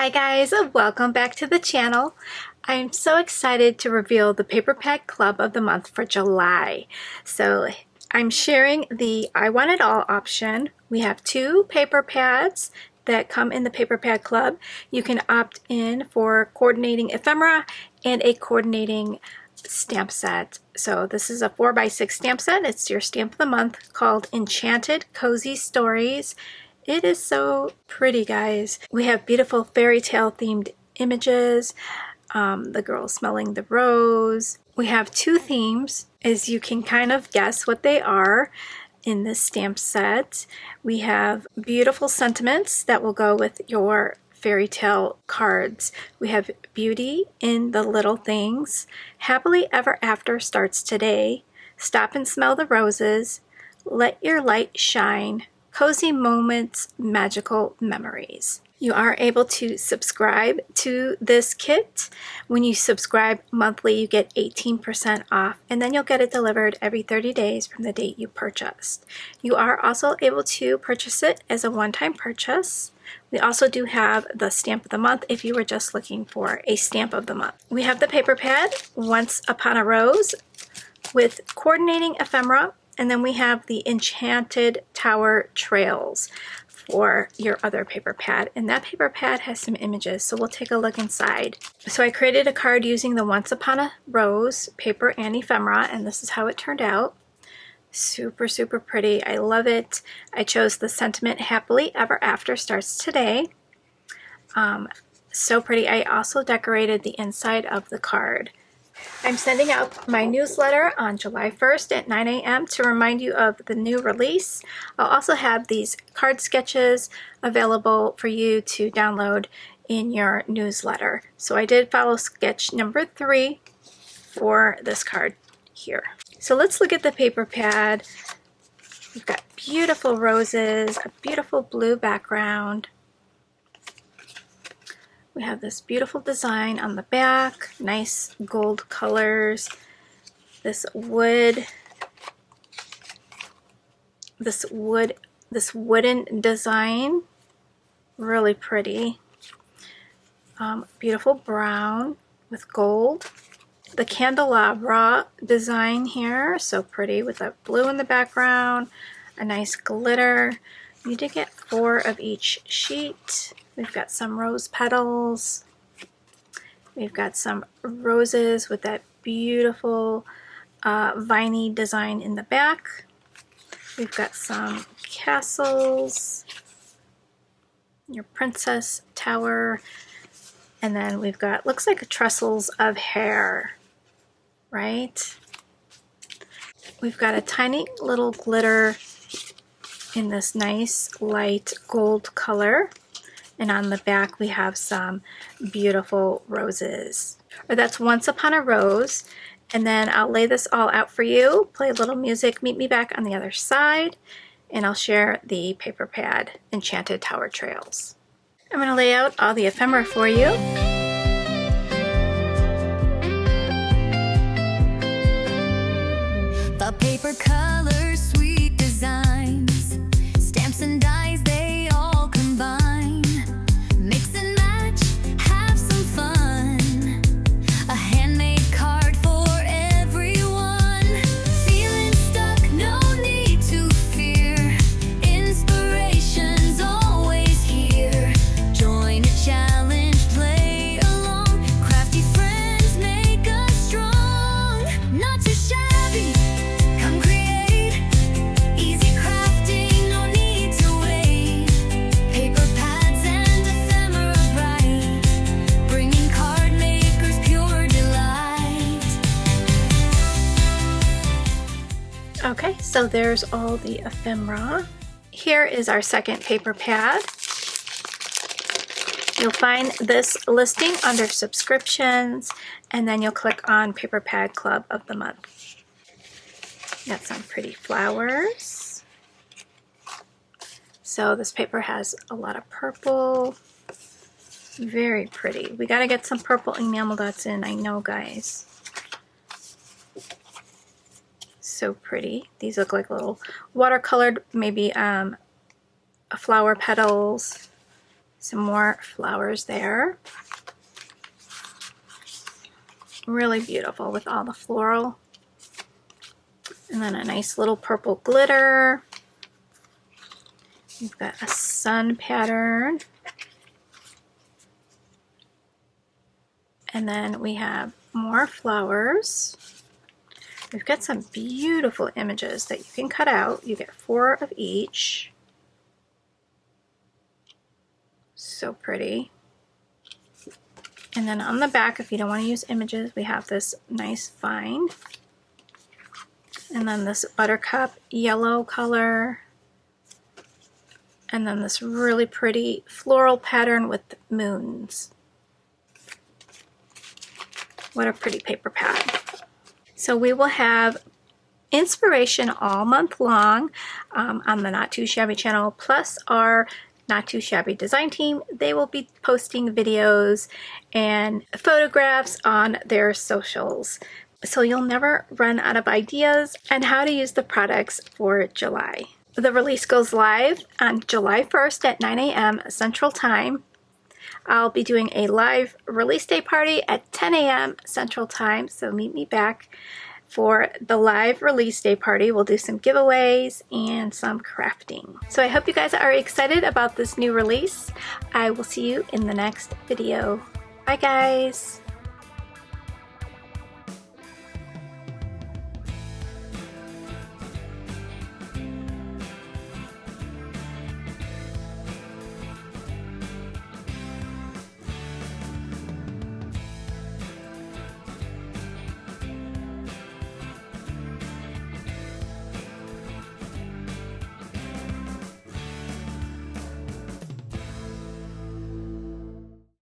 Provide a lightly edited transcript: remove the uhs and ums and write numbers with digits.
Hi guys, welcome back to the channel. I'm so excited to reveal the Paper Pad Club of the month for July. So I'm sharing the I Want It All option. We have 2 paper pads that come in the Paper Pad Club. You can opt in for coordinating ephemera and a coordinating stamp set. So this is a 4x6 stamp set. It's your stamp of the month called Enchanted Cozy Stories. It is so pretty, guys. We have beautiful fairy tale themed images, the girl smelling the rose. We have 2 themes, as you can kind of guess what they are in this stamp set. We have beautiful sentiments that will go with your fairy tale cards. We have beauty in the little things. Happily ever after starts today. Stop and smell the roses. Let your light shine. Cozy moments, magical memories. You are able to subscribe to this kit. When you subscribe monthly, you get 18% off, and then you'll get it delivered every 30 days from the date you purchased. You are also able to purchase it as a one-time purchase. We also do have the stamp of the month if you were just looking for a stamp of the month. We have the paper pad, Once Upon a Rose, with coordinating ephemera. And then we have the Enchanted Tower Trails for your other paper pad. And that paper pad has some images, so we'll take a look inside. So I created a card using the Once Upon a Rose paper and ephemera, and this is how it turned out. Super, super pretty. I love it. I chose the sentiment Happily Ever After starts today. So pretty. I also decorated the inside of the card. I'm sending out my newsletter on July 1st at 9 a.m. to remind you of the new release. I'll also have these card sketches available for you to download in your newsletter. So I did follow sketch number 3 for this card here. So let's look at the paper pad. We've got beautiful roses, a beautiful blue background. We have this beautiful design on the back, nice gold colors, this wooden design, really pretty. Beautiful brown with gold. The candelabra design here, so pretty with that blue in the background, a nice glitter. You did get 4 of each sheet. We've got some rose petals. We've got some roses with that beautiful viney design in the back. We've got some castles, your princess tower, and then we've got, looks like trestles of hair, right? We've got a tiny little glitter in this nice light gold color. And on the back we have some beautiful roses. Or that's Once Upon a Rose. And then I'll lay this all out for you, play a little music, meet me back on the other side, and I'll share the paper pad Enchanted Tower Trails. I'm going to lay out all the ephemera for you. The paper colors, sweet designs, stamps and dies, they all combine. Mix and match, have some fun. A handmade card for everyone. Feeling stuck, no need to fear. Inspiration's always here. Join a challenge, play along. Crafty friends make us strong. Not too shabby. Come create, easy crafting, no need to wait. Paper pads and ephemera bright, bringing card makers pure delight. Okay, so there's all the ephemera. Here is our second paper pad. You'll find this listing under subscriptions, and then you'll click on Paper Pad Club of the month. Got some pretty flowers. So this paper has a lot of purple. Very pretty. We gotta get some purple enamel dots in, I know, guys. So pretty. These look like little watercolored, maybe flower petals. Some more flowers there. Really beautiful with all the floral. And then a nice little purple glitter. We've got a sun pattern. And then we have more flowers. We've got some beautiful images that you can cut out. You get 4 of each. So pretty. And then on the back, if you don't want to use images, we have this nice vine. And then this buttercup yellow color. And then this really pretty floral pattern with moons. What a pretty paper pad. So we will have inspiration all month long on the Not Too Shabby channel, plus our Not Too Shabby design team. They will be posting videos and photographs on their socials. So you'll never run out of ideas and how to use the products for July. The release goes live on July 1st at 9 a.m. Central Time. I'll be doing a live release day party at 10 a.m. Central Time, so meet me back for the live release day party. We'll do some giveaways and some crafting. So I hope you guys are excited about this new release. I will see you in the next video. Bye guys!